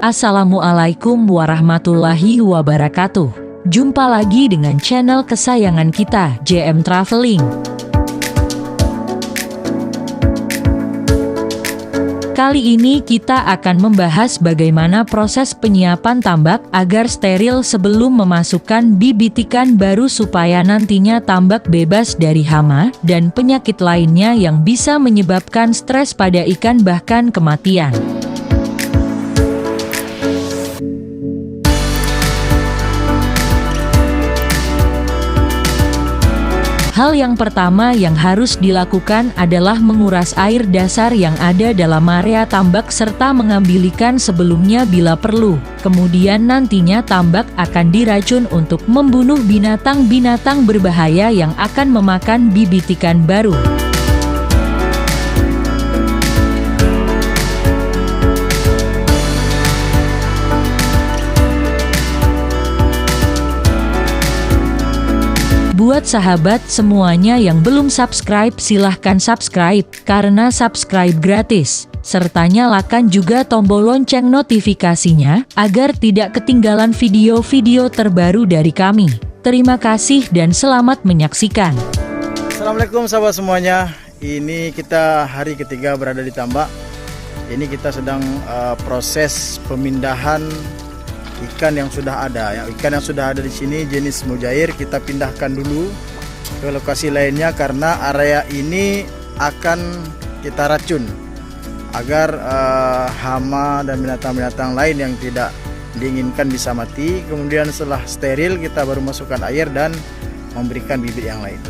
Assalamualaikum warahmatullahi wabarakatuh. Jumpa lagi dengan channel kesayangan kita, JM Traveling. Kali ini kita akan membahas bagaimana proses penyiapan tambak agar steril sebelum memasukkan bibit ikan baru supaya nantinya tambak bebas dari hama dan penyakit lainnya yang bisa menyebabkan stres pada ikan bahkan kematian. Hal yang pertama yang harus dilakukan adalah menguras air dasar yang ada dalam area tambak serta mengambil ikan sebelumnya bila perlu. Kemudian nantinya tambak akan diracun untuk membunuh binatang-binatang berbahaya yang akan memakan bibit ikan baru. Buat sahabat semuanya yang belum subscribe, silahkan subscribe, karena subscribe gratis. Serta nyalakan juga tombol lonceng notifikasinya, agar tidak ketinggalan video-video terbaru dari kami. Terima kasih dan selamat menyaksikan. Assalamualaikum sahabat semuanya. Ini kita hari ketiga berada di tambak. Ini kita sedang proses pemindahan ikan yang sudah ada. Ikan yang sudah ada di sini jenis mujair kita pindahkan dulu ke lokasi lainnya karena area ini akan kita racun agar hama dan binatang-binatang lain yang tidak diinginkan bisa mati. Kemudian setelah steril kita baru masukkan air dan memberikan bibit yang lain.